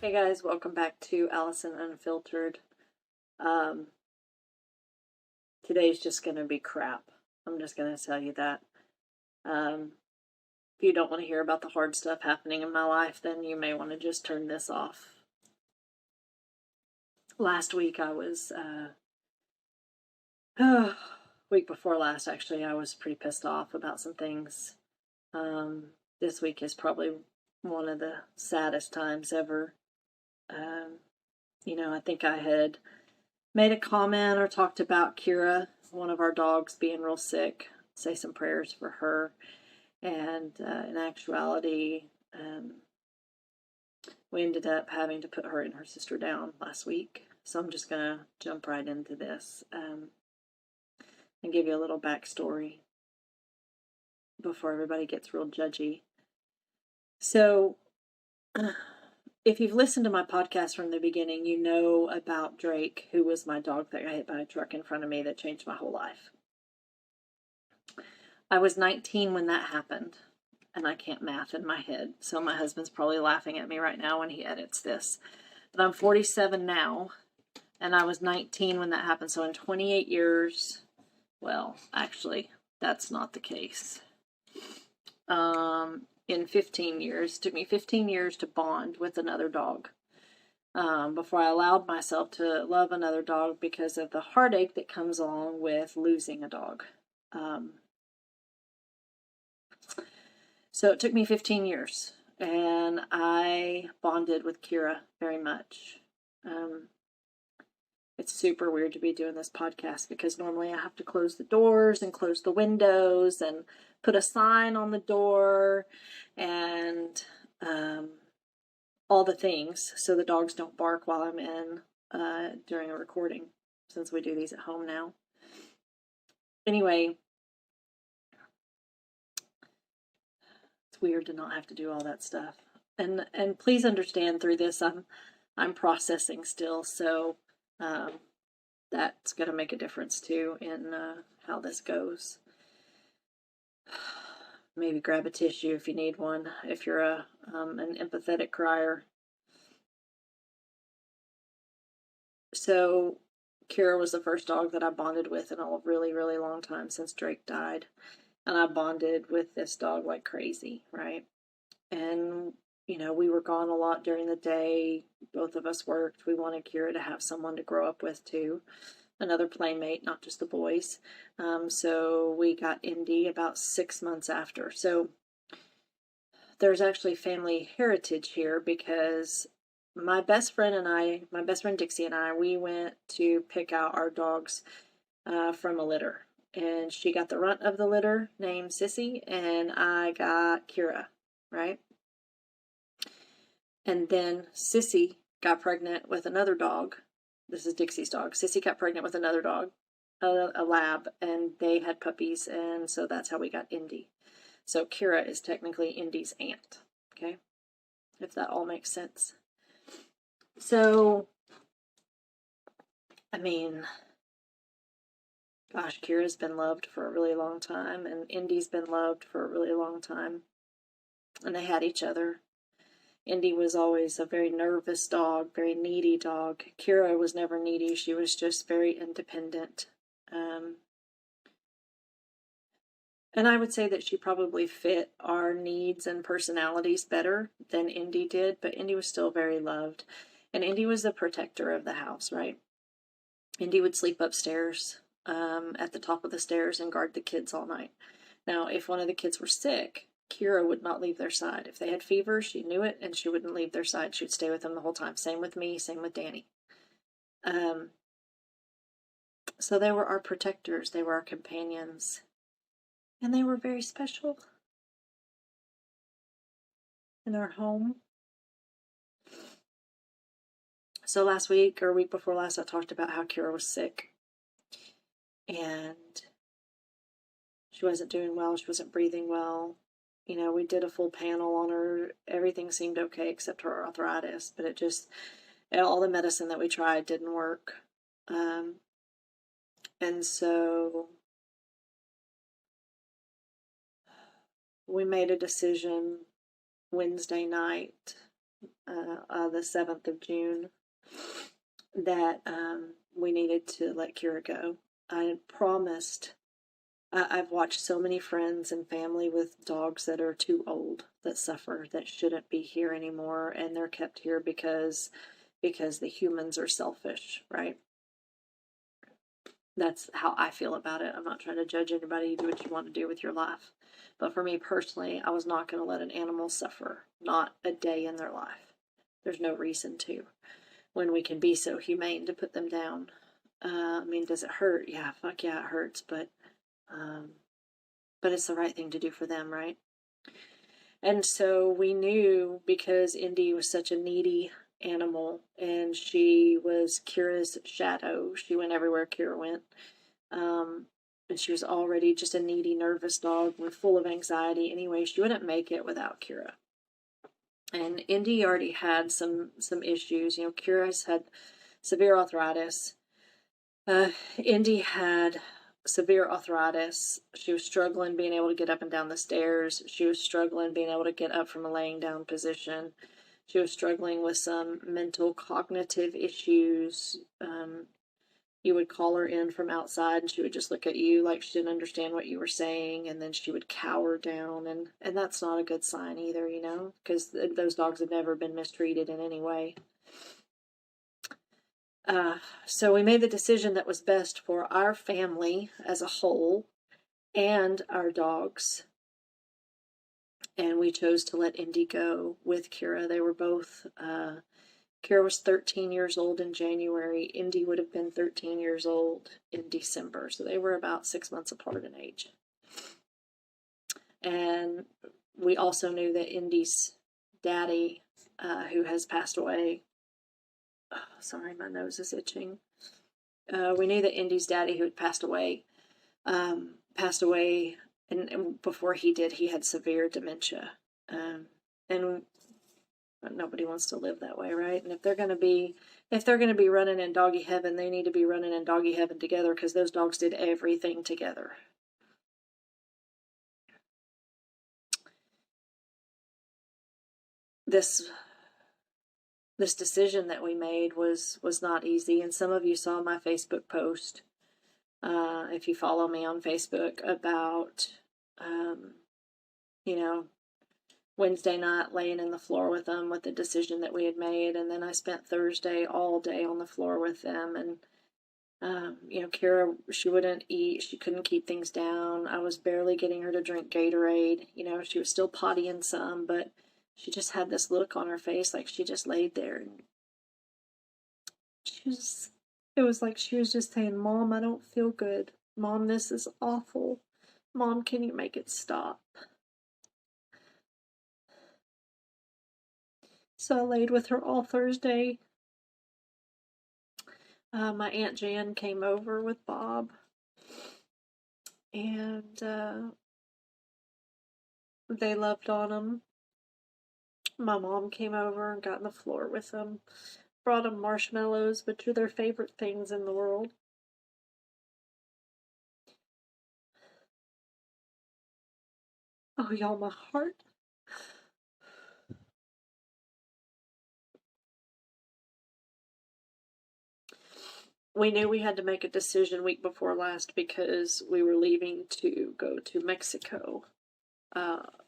Hey guys, welcome back to Allison Unfiltered. Um, Today's just going to be crap. I'm just going to tell you that. If you don't want to hear about the hard stuff happening in my life, then you may want to just turn this off. Last week I was, week before last actually, I was pretty pissed off about some things. This week is probably one of the saddest times ever. I think I had made a comment or talked about Kira, one of our dogs, being real sick. Say some prayers for her. And in actuality, we ended up having to put her and her sister down last week. So I'm just going to jump right into this and give you a little backstory before everybody gets real judgy. So if you've listened to my podcast from the beginning, you know about Drake, who was my dog that got hit by a truck in front of me that changed my whole life. I was 19 when that happened, and I can't math in my head, so my husband's probably laughing at me right now when he edits this. But I'm 47 now, and I was 19 when that happened, so in 28 years, well, actually, that's not the case. In 15 years, it took me 15 years to bond with another dog before I allowed myself to love another dog because of the heartache that comes along with losing a dog. So it took me 15 years, and I bonded with Kira very much. It's super weird to be doing this podcast because normally I have to close the doors and close the windows and put a sign on the door and all the things so the dogs don't bark while I'm in during a recording, since we do these at home now. Anyway, it's weird to not have to do all that stuff. And please understand, through this I'm processing still, so that's going to make a difference too in how this goes. Maybe grab a tissue if you need one, if you're an empathetic crier. So Kira was the first dog that I bonded with in a really, really long time since Drake died. And I bonded with this dog like crazy, right? And, we were gone a lot during the day. Both of us worked. We wanted Kira to have someone to grow up with too. Another playmate, not just the boys. So we got Indy about 6 months after. So there's actually family heritage here because my best friend Dixie and I, we went to pick out our dogs from a litter. And she got the runt of the litter, named Sissy, and I got Kira, right? And then Sissy got pregnant with another dog. This is Dixie's dog. Sissy got pregnant with another dog, a lab, and they had puppies, and so that's how we got Indy. So Kira is technically Indy's aunt, okay? If that all makes sense. So, gosh, Kira's been loved for a really long time, and Indy's been loved for a really long time. And they had each other. Indy was always a very nervous dog, very needy dog. Kira was never needy. She was just very independent. And I would say that she probably fit our needs and personalities better than Indy did, but Indy was still very loved. And Indy was the protector of the house, right? Indy would sleep upstairs at the top of the stairs and guard the kids all night. Now, if one of the kids were sick, Kira would not leave their side. If they had fever, she knew it, and she wouldn't leave their side. She would stay with them the whole time. Same with me, same with Danny. So they were our protectors. They were our companions. And they were very special in our home. So last week, or week before last, I talked about how Kira was sick. And she wasn't doing well. She wasn't breathing well. We did a full panel on her. Everything seemed okay except her arthritis, but all the medicine that we tried didn't work. And so we made a decision Wednesday night the 7th of June, that we needed to let Kira go. I had promised. I've watched so many friends and family with dogs that are too old, that suffer, that shouldn't be here anymore, and they're kept here because the humans are selfish, right? That's how I feel about it. I'm not trying to judge anybody. You do what you want to do with your life. But for me personally, I was not going to let an animal suffer, not a day in their life. There's no reason to, when we can be so humane to put them down. I mean, does it hurt? Yeah, fuck yeah, it hurts, but it's the right thing to do for them, right? And so we knew, because Indy was such a needy animal, and she was Kira's shadow. She went everywhere Kira went. And she was already just a needy, nervous dog, full of anxiety. Anyway, she wouldn't make it without Kira. And Indy already had some issues. You know, Kira's had severe arthritis. Indy had severe arthritis. She was struggling being able to get up and down the stairs. She was struggling being able to get up from a laying down position. She was struggling with some mental cognitive issues. You would call her in from outside and she would just look at you like she didn't understand what you were saying, and then she would cower down, and that's not a good sign either, you know, because those dogs have never been mistreated in any way. So we made the decision that was best for our family as a whole and our dogs. And we chose to let Indy go with Kira. They were both, Kira was 13 years old in January. Indy would have been 13 years old in December. So they were about 6 months apart in age. And we also knew that Indy's daddy, who has passed away, sorry, my nose is itching. We knew that Indy's daddy, who had passed away, and before he did, he had severe dementia. And nobody wants to live that way, right? And if they're going to be running in doggy heaven, they need to be running in doggy heaven together, because those dogs did everything together. This decision that we made was not easy, and some of you saw my Facebook post, if you follow me on Facebook, about Wednesday night laying in the floor with them with the decision that we had made, and then I spent Thursday all day on the floor with them, and Kira, she wouldn't eat, she couldn't keep things down. I was barely getting her to drink Gatorade. She was still pottying some, but she just had this look on her face like she just laid there, and it was like she was just saying, "Mom, I don't feel good. Mom, this is awful. Mom, can you make it stop?" So I laid with her all Thursday. My Aunt Jan came over with Bob, and they loved on him. My mom came over and got on the floor with them, brought them marshmallows, which are their favorite things in the world. Oh, y'all, my heart. We knew we had to make a decision week before last, because we were leaving to go to Mexico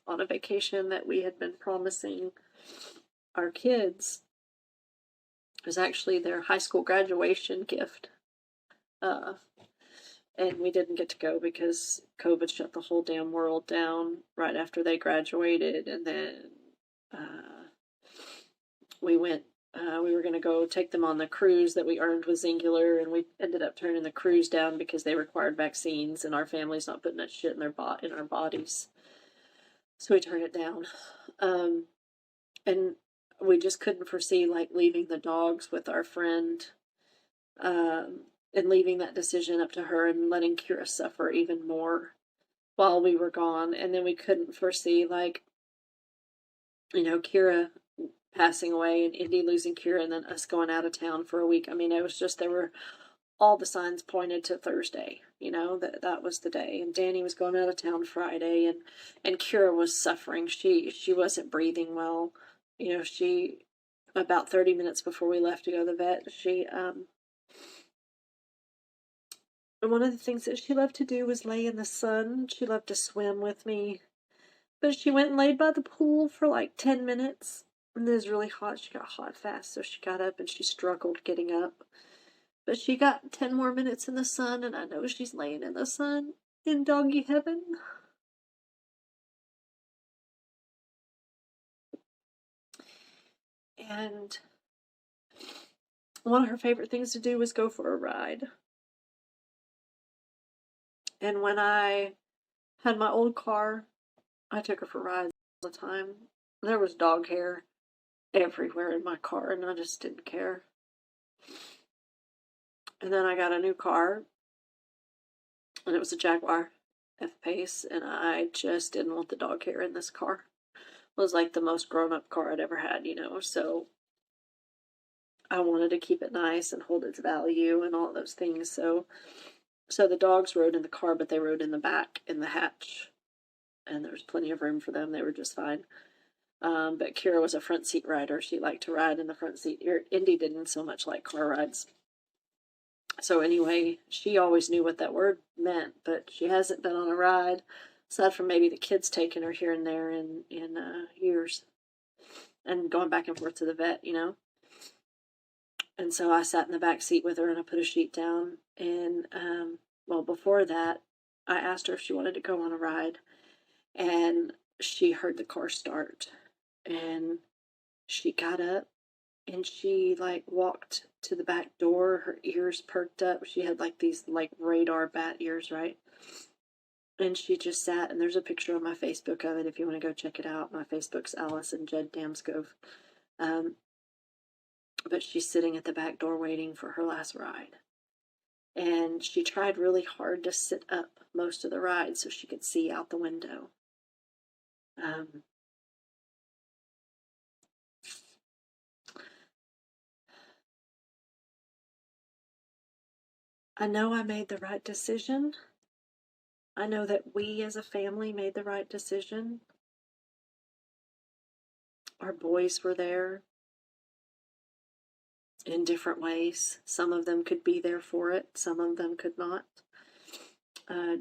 on a vacation that we had been promising our kids. It was actually their high school graduation gift. And we didn't get to go because COVID shut the whole damn world down right after they graduated. And then we went, we were going to go take them on the cruise that we earned with Xyngular, and we ended up turning the cruise down because they required vaccines, and our family's not putting that shit in our bodies. So we turned it down. And we just couldn't foresee leaving the dogs with our friend, and leaving that decision up to her and letting Kira suffer even more while we were gone. And then we couldn't foresee Kira passing away and Indy losing Kira, and then us going out of town for a week. I mean, it was just, all the signs pointed to Thursday, that was the day. And Danny was going out of town Friday, and Kira was suffering. She wasn't breathing well. you know, about 30 minutes before we left to go to the vet, one of the things that she loved to do was lay in the sun. She loved to swim with me. But she went and laid by the pool for like 10 minutes. And it was really hot. She got hot fast, so she got up and she struggled getting up. But she got 10 more minutes in the sun, and I know she's laying in the sun in doggy heaven. And one of her favorite things to do was go for a ride. And when I had my old car, I took her for rides all the time. There was dog hair everywhere in my car, and I just didn't care. And then I got a new car, and it was a Jaguar F-Pace, and I just didn't want the dog hair in this car. It was like the most grown-up car I'd ever had, you know, so I wanted to keep it nice and hold its value and all those things. So the dogs rode in the car, but they rode in the back in the hatch, and there was plenty of room for them. They were just fine. But Kira was a front seat rider. She liked to ride in the front seat. Indy didn't so much like car rides. So anyway, she always knew what that word meant, but she hasn't been on a ride, aside from maybe the kids taking her here and there in years, and going back and forth to the vet, you know. And so I sat in the back seat with her, and I put a sheet down. And well, before that, I asked her if she wanted to go on a ride, and she heard the car start, and she got up and she like walked to the back door, her ears perked up. She had like these like radar bat ears, right? And she just sat, and there's a picture on my Facebook of it if you want to go check it out. My Facebook's Alice and Jed Damscove. But she's sitting at the back door waiting for her last ride. And she tried really hard to sit up most of the ride so she could see out the window. I know I made the right decision. I know that we as a family made the right decision. Our boys were there in different ways. Some of them could be there for it, some of them could not.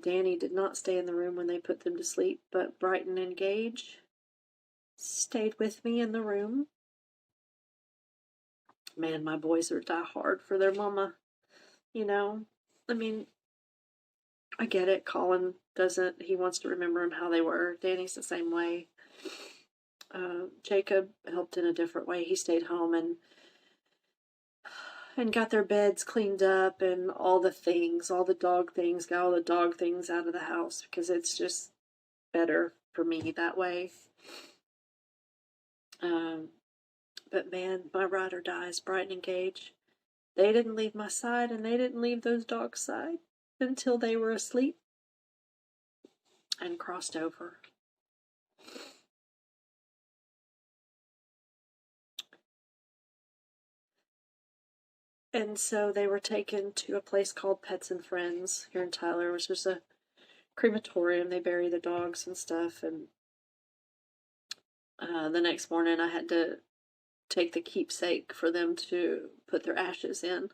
Danny did not stay in the room when they put them to sleep, but Brighton and Gage stayed with me in the room. Man, my boys are die hard for their mama. You know, I mean, I get it. Colin doesn't. He wants to remember them how they were. Danny's the same way. Jacob helped in a different way. He stayed home and got their beds cleaned up and all the things, all the dog things, got all the dog things out of the house because it's just better for me that way. But man, my ride or dies, Brighton and Gage, they didn't leave my side, and they didn't leave those dogs' side until they were asleep and crossed over. And so they were taken to a place called Pets and Friends here in Tyler, which was a crematorium. They bury the dogs and stuff. And the next morning I had to take the keepsake for them to put their ashes in.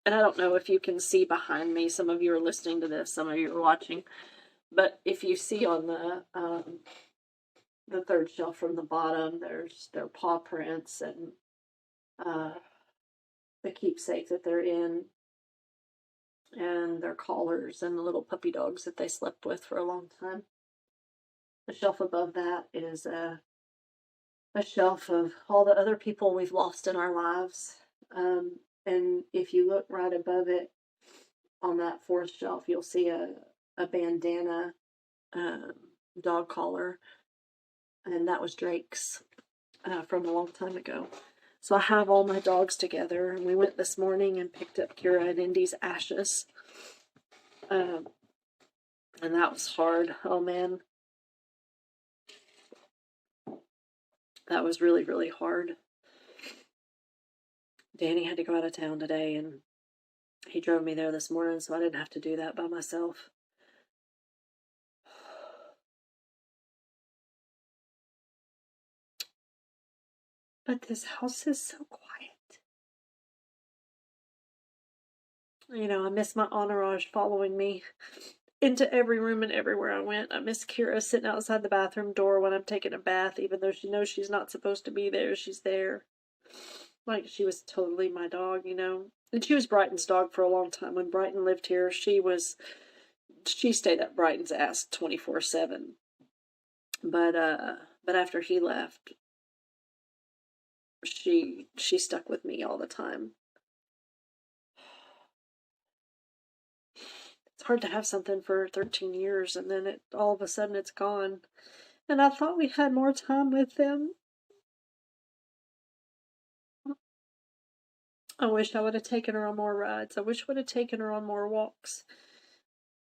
And I don't know if you can see behind me. Some of you are listening to this, some of you are watching. But if you see on the third shelf from the bottom, there's their paw prints and the keepsake that they're in, and their collars and the little puppy dogs that they slept with for a long time. The shelf above that is a shelf of all the other people we've lost in our lives. And if you look right above it on that fourth shelf, you'll see a bandana dog collar, and that was Drake's from a long time ago. So I have all my dogs together, and we went this morning and picked up Kira and Indy's ashes. And that was hard. Oh man. That was really, really hard. Danny had to go out of town today, and he drove me there this morning, so I didn't have to do that by myself. But this house is so quiet. You know, I miss my entourage following me into every room and everywhere I went. I miss Kira sitting outside the bathroom door when I'm taking a bath, even though she knows she's not supposed to be there. She's there. Like, she was totally my dog, you know. And she was Brighton's dog for a long time. When Brighton lived here, she stayed up Brighton's ass 24/7. But after he left, she stuck with me all the time. It's hard to have something for 13 years and then all of a sudden it's gone. And I thought we had more time with them. I wish I would have taken her on more rides. I wish I would have taken her on more walks.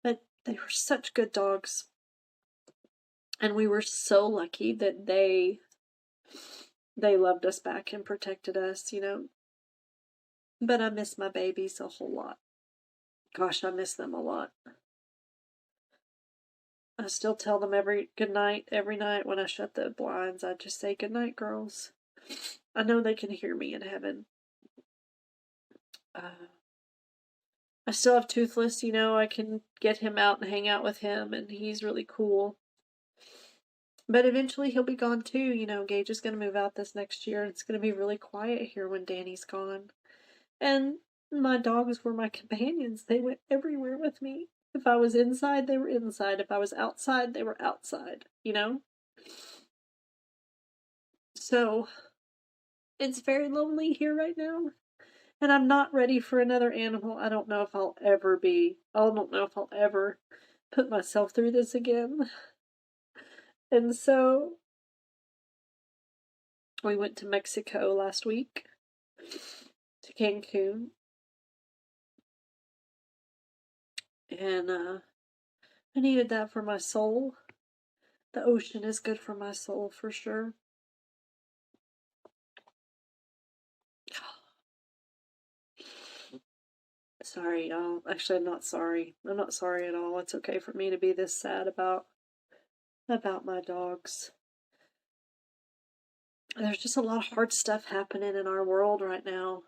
But they were such good dogs. And we were so lucky that they loved us back and protected us, you know. But I miss my babies a whole lot. Gosh, I miss them a lot. I still tell them good night every night when I shut the blinds. I just say, good night, girls. I know they can hear me in heaven. I still have Toothless, you know, I can get him out and hang out with him, and he's really cool. But eventually he'll be gone too, you know. Gage is going to move out this next year, and it's going to be really quiet here when Danny's gone. And my dogs were my companions. They went everywhere with me. If I was inside, they were inside. If I was outside, they were outside, you know? So, it's very lonely here right now. And I'm not ready for another animal. I don't know if I'll ever be. I don't know if I'll ever put myself through this again. And so, we went to Mexico last week, to Cancun. And I needed that for my soul. The ocean is good for my soul, for sure. Sorry, y'all. Actually, I'm not sorry. I'm not sorry at all. It's okay for me to be this sad about my dogs. There's just a lot of hard stuff happening in our world right now.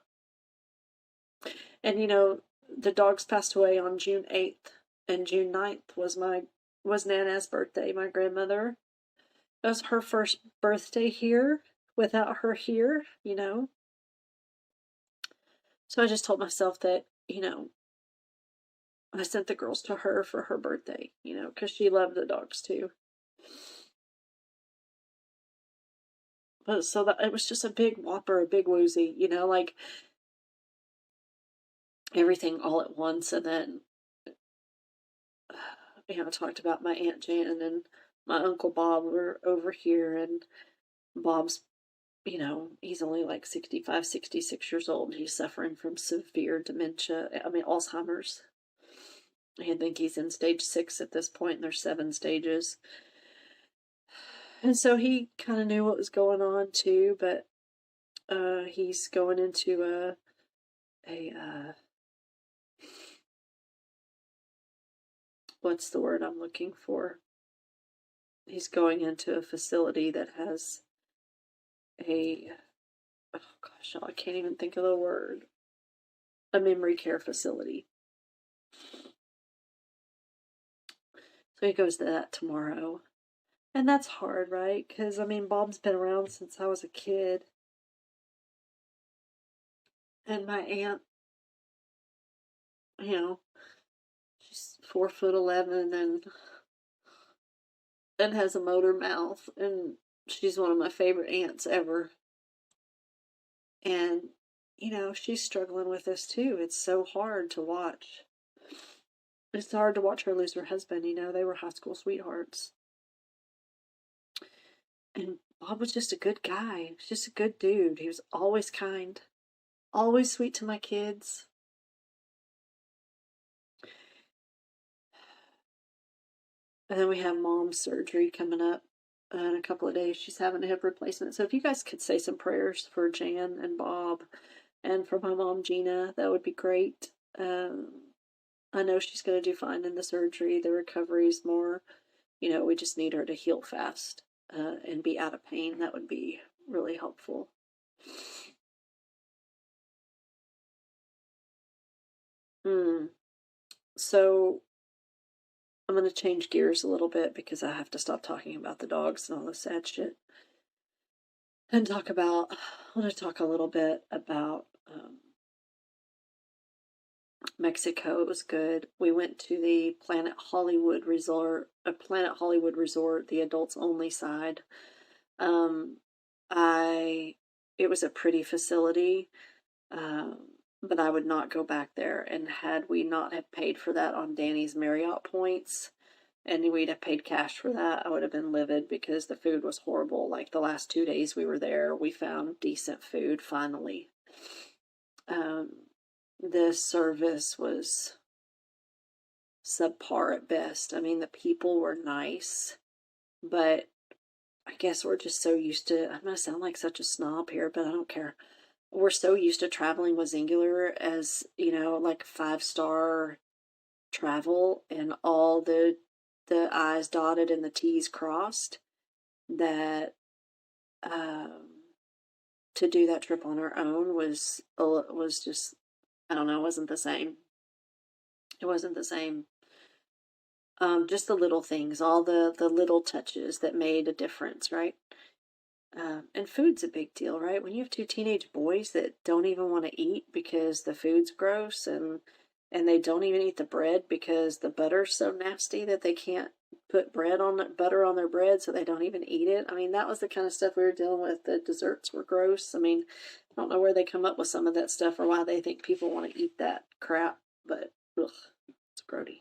And you know, the dogs passed away on June 8th, and June 9th was Nana's birthday, my grandmother. It was her first birthday here without her here, you know. So I just told myself that, you know, I sent the girls to her for her birthday, you know, because she loved the dogs too. But so that it was just a big whopper, a big woozy, you know, like everything all at once. And then, you know, I talked about my Aunt Jan and my Uncle Bob were over here, and Bob's, you know, he's only like 65, 66 years old. He's suffering from severe dementia. I mean, Alzheimer's. I think he's in stage 6 at this point, and there's 7 stages. And so he kind of knew what was going on too, but he's going into what's the word I'm looking for? He's going into a facility that has oh gosh, I can't even think of the word. A memory care facility. So he goes to that tomorrow. And that's hard, right? Because, I mean, Bob's been around since I was a kid. And my aunt, you know, she's 4'11" and has a motor mouth. And she's one of my favorite aunts ever. And, you know, she's struggling with this too. It's so hard to watch. It's hard to watch her lose her husband, you know. They were high school sweethearts. And Bob was just a good guy. He was just a good dude. He was always kind. Always sweet to my kids. And then we have Mom's surgery coming up in a couple of days. She's having a hip replacement. So if you guys could say some prayers for Jan and Bob and for my mom, Gina, that would be great. I know she's going to do fine in the surgery. The recovery's more, you know, we just need her to heal fast and be out of pain. That would be really helpful. So I'm going to change gears a little bit because I have to stop talking about the dogs and all this sad shit and I want to talk a little bit about Mexico. It was good. We went to the Planet Hollywood Resort, the adults only side. Um, it was a pretty facility, but I would not go back there. And had we not have paid for that on Danny's Marriott points, and we'd have paid cash for that, I would have been livid because the food was horrible. Like the last 2 days we were there, we found decent food finally. The service was subpar at best. I mean, the people were nice, but I guess we're just so used to, I'm going to sound like such a snob here, but I don't care. We're so used to traveling with Xyngular as, like 5-star travel and all the I's dotted and the T's crossed that to do that trip on our own was just, I don't know, it wasn't the same. It wasn't the same. Just the little things, all the little touches that made a difference, right? And food's a big deal, right? When you have 2 teenage boys that don't even want to eat because the food's gross and they don't even eat the bread because the butter's so nasty that they can't put butter on their bread, so they don't even eat it. I mean, that was the kind of stuff we were dealing with. The desserts were gross. I mean, I don't know where they come up with some of that stuff or why they think people want to eat that crap, but ugh, it's grody.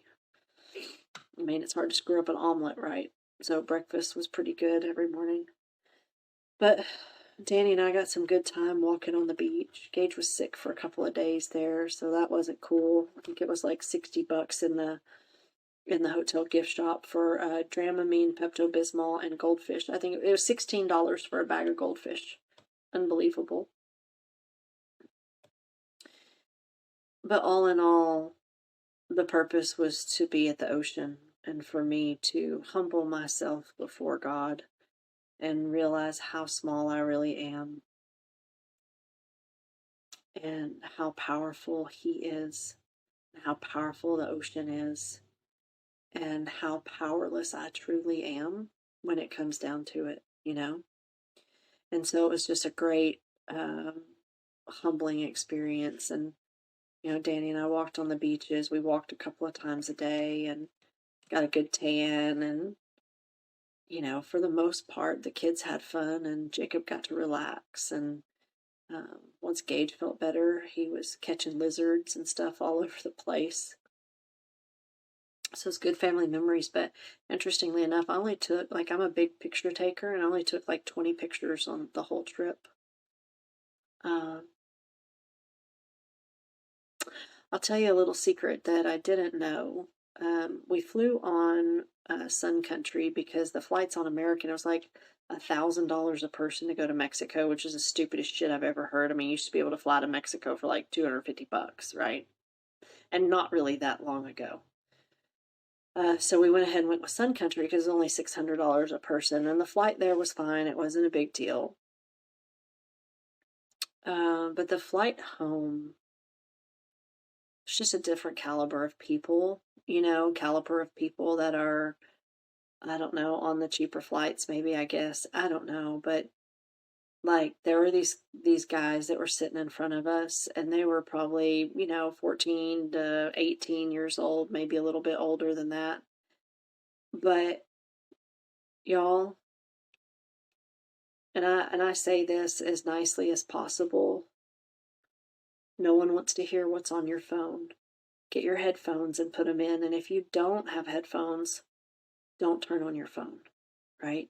I mean, it's hard to screw up an omelet, right? So breakfast was pretty good every morning. But Danny and I got some good time walking on the beach. Gage was sick for a couple of days there, so that wasn't cool. I think it was like $60 in the hotel gift shop for Dramamine, Pepto-Bismol, and goldfish. I think it was $16 for a bag of goldfish. Unbelievable. But all in all, the purpose was to be at the ocean and for me to humble myself before God and realize how small I really am and how powerful He is, and how powerful the ocean is, and how powerless I truly am when it comes down to it, And so it was just a great, humbling experience. And, Danny and I walked on the beaches. We walked a couple of times a day and got a good tan. And, for the most part, the kids had fun and Jacob got to relax. And once Gage felt better, he was catching lizards and stuff all over the place. So it's good family memories. But interestingly enough, I only took, I'm a big picture taker, and I only took 20 pictures on the whole trip. I'll tell you a little secret that I didn't know. We flew on Sun Country because the flights on American, it was like $1,000 a person to go to Mexico, which is the stupidest shit I've ever heard. I mean, you used to be able to fly to Mexico for like $250, right? And not really that long ago. So we went ahead and went with Sun Country because it was only $600 a person, and the flight there was fine. It wasn't a big deal. But the flight home, it's just a different caliber of people, caliber of people that are, I don't know, on the cheaper flights, maybe, I guess. I don't know. But there were these guys that were sitting in front of us, and they were probably, 14 to 18 years old, maybe a little bit older than that. But y'all, and I say this as nicely as possible, no one wants to hear what's on your phone. Get your headphones and put them in. And if you don't have headphones, don't turn on your phone, right?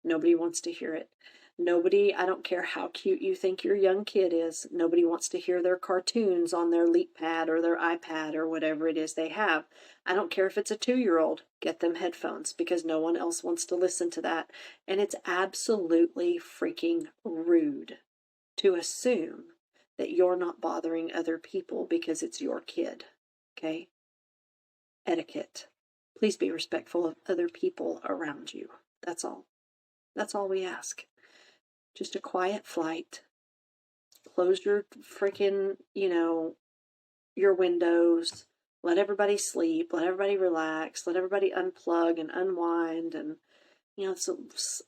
Nobody wants to hear it. Nobody, I don't care how cute you think your young kid is, nobody wants to hear their cartoons on their LeapPad or their iPad or whatever it is they have. I don't care if it's a 2-year-old, get them headphones because no one else wants to listen to that. And it's absolutely freaking rude to assume that you're not bothering other people because it's your kid, okay? Etiquette. Please be respectful of other people around you. That's all. That's all we ask. Just a quiet flight. close your freaking, your windows, let everybody sleep, let everybody relax, let everybody unplug and unwind. And, so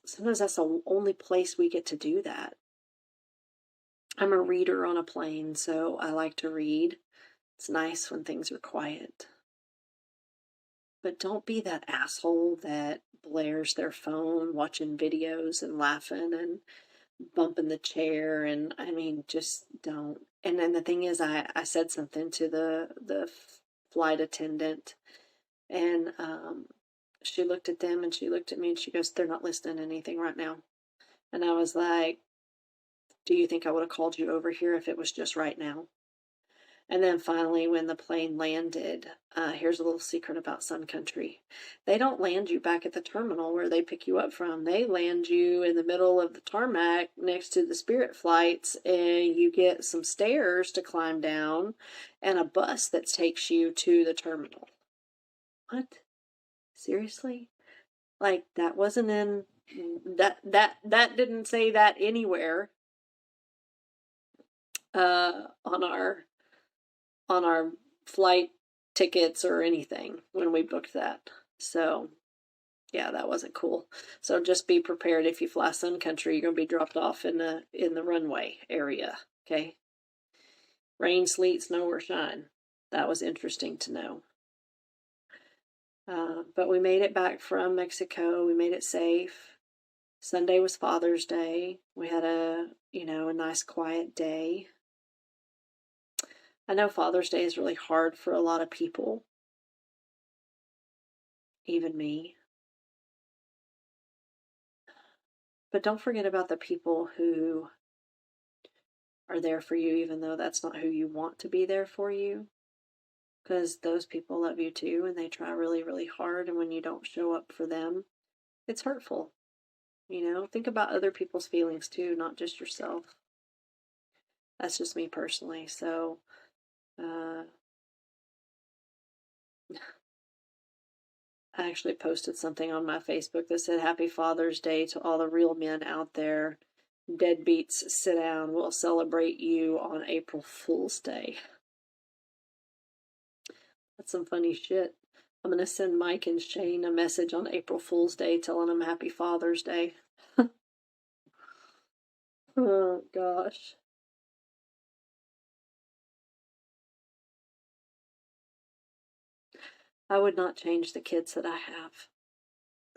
sometimes that's the only place we get to do that. I'm a reader on a plane, so I like to read. It's nice when things are quiet. But don't be that asshole that blares their phone watching videos and laughing and bumping the chair. And I mean, just don't. And then the thing is, I said something to the flight attendant, and she looked at them and she looked at me and she goes, "They're not listening to anything right now." And I was like, "Do you think I would have called you over here if it was just right now?" And then finally, when the plane landed, here's a little secret about Sun Country. They don't land you back at the terminal where they pick you up from. They land you in the middle of the tarmac next to the Spirit flights, and you get some stairs to climb down and a bus that takes you to the terminal. What? Seriously? Like, that wasn't in... That didn't say that anywhere on our flight tickets or anything when we booked that. So yeah, that wasn't cool. So just be prepared. If you fly Sun Country, you're gonna be dropped off in the runway area. Okay. Rain, sleet, snow, or shine. That was interesting to know. But we made it back from Mexico. We made it safe. Sunday was Father's Day. We had a nice quiet day. I know Father's Day is really hard for a lot of people, even me. But don't forget about the people who are there for you, even though that's not who you want to be there for you. Because those people love you too, and they try really, really hard. And when you don't show up for them, it's hurtful. Think about other people's feelings too, not just yourself. That's just me personally. So, I actually posted something on my Facebook that said, "Happy Father's Day to all the real men out there. Deadbeats, sit down. We'll celebrate you on April Fool's Day." That's some funny shit. I'm going to send Mike and Shane a message on April Fool's Day telling them Happy Father's Day. Oh, gosh. I would not change the kids that I have.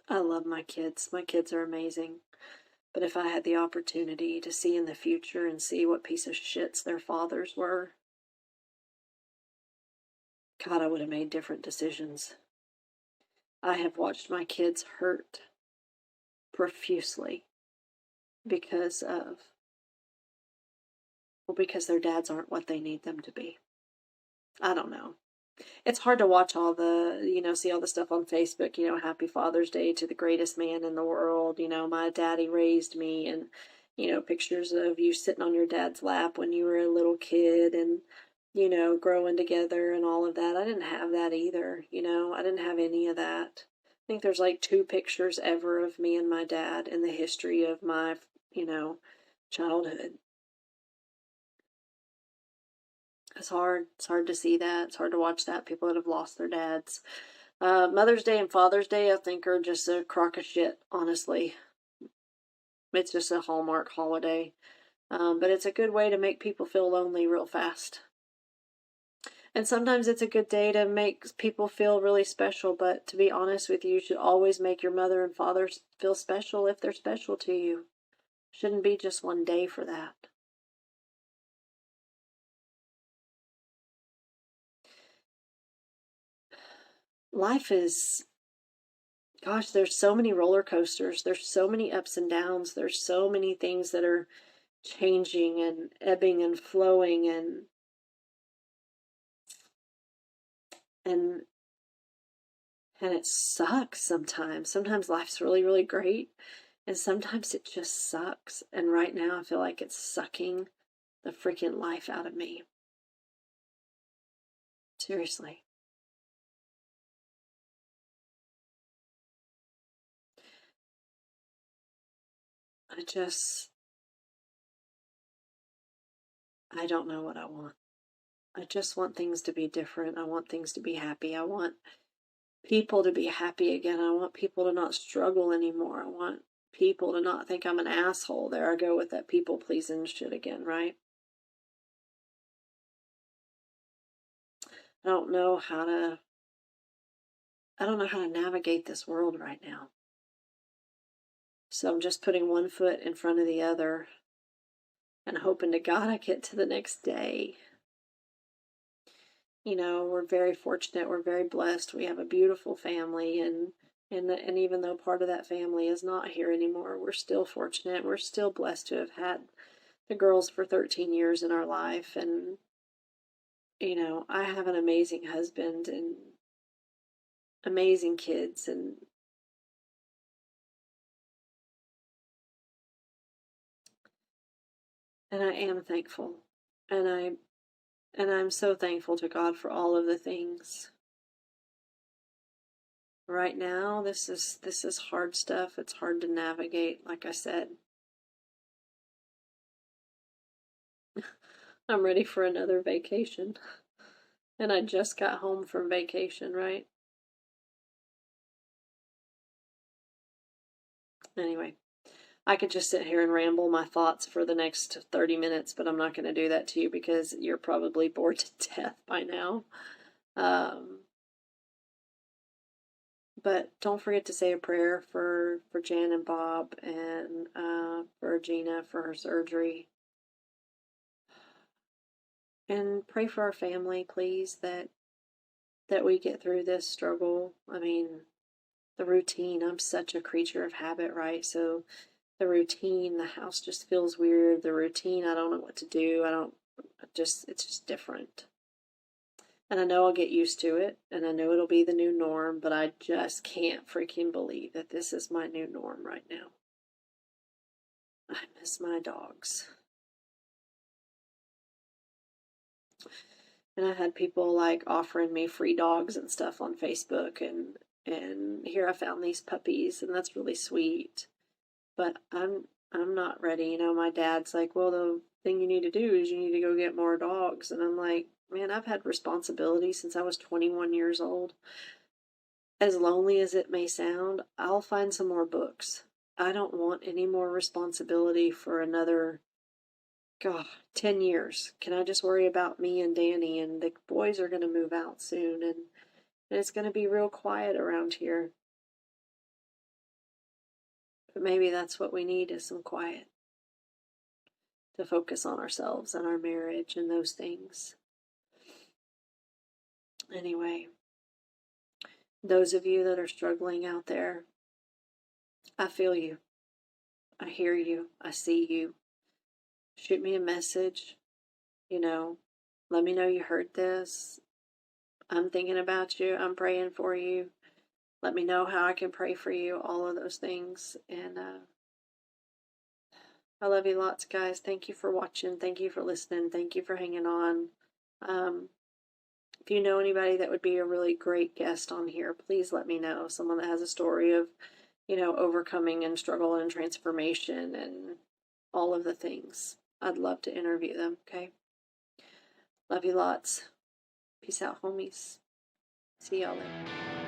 I love my kids. My kids are amazing. But if I had the opportunity to see in the future and see what piece of shits their fathers were, God, I would have made different decisions. I have watched my kids hurt profusely because their dads aren't what they need them to be. I don't know. It's hard to watch all the, see all the stuff on Facebook, Happy Father's Day to the greatest man in the world, my daddy raised me, and, pictures of you sitting on your dad's lap when you were a little kid and, growing together and all of that. I didn't have that either, I didn't have any of that. I think there's like 2 pictures ever of me and my dad in the history of my, childhood. It's hard. It's hard to see that. It's hard to watch that. People that have lost their dads. Mother's Day and Father's Day, I think, are just a crock of shit, honestly. It's just a Hallmark holiday. But it's a good way to make people feel lonely real fast. And sometimes it's a good day to make people feel really special, but to be honest with you should always make your mother and father feel special if they're special to you. Shouldn't be just one day for that. Life is, gosh, there's so many roller coasters. There's so many ups and downs. There's so many things that are changing and ebbing and flowing, and it sucks sometimes. Sometimes life's really, really great, and sometimes it just sucks. And right now I feel like it's sucking the freaking life out of me. Seriously. I just I don't know what I want. I just want things to be different. I want things to be happy. I want people to be happy again. I want people to not struggle anymore. I want people to not think I'm an asshole. There I go with that people pleasing shit again, right? I don't know how to navigate this world right now. So I'm just putting one foot in front of the other and hoping to God I get to the next day. You know, we're very fortunate, we're very blessed. We have a beautiful family, and even though part of that family is not here anymore, we're still fortunate. We're still blessed to have had the girls for 13 years in our life. And you know, I have an amazing husband and amazing kids, and I am thankful. And I'm so thankful to God for all of the things. Right now, this is hard stuff. It's hard to navigate, like I said. I'm ready for another vacation. And I just got home from vacation, right? Anyway, I could just sit here and ramble my thoughts for the next 30 minutes, but I'm not going to do that to you because you're probably bored to death by now. But don't forget to say a prayer for Jan and Bob, and for Gina for her surgery. And pray for our family, please, that we get through this struggle. I mean, the routine. I'm such a creature of habit, right? So the routine, the house just feels weird. The routine, I don't know what to do. It's just different. And I know I'll get used to it, and I know it'll be the new norm, but I just can't freaking believe that this is my new norm right now. I miss my dogs. And I had people like offering me free dogs and stuff on Facebook, and here I found these puppies, and that's really sweet. But I'm not ready. You know, my dad's like, well, the thing you need to do is you need to go get more dogs. And I'm like, man, I've had responsibility since I was 21 years old. As lonely as it may sound, I'll find some more books. I don't want any more responsibility for another, God, 10 years. Can I just worry about me and Danny? And the boys are going to move out soon, and it's going to be real quiet around here. But maybe that's what we need, is some quiet to focus on ourselves and our marriage and those things. Anyway, those of you that are struggling out there, I feel you. I hear you. I see you. Shoot me a message. You know, let me know you heard this. I'm thinking about you. I'm praying for you. Let me know how I can pray for you. All of those things. And I love you lots, guys. Thank you for watching. Thank you for listening. Thank you for hanging on. If you know anybody that would be a really great guest on here, please let me know. Someone that has a story of, you know, overcoming and struggle and transformation and all of the things. I'd love to interview them, okay? Love you lots. Peace out, homies. See y'all later.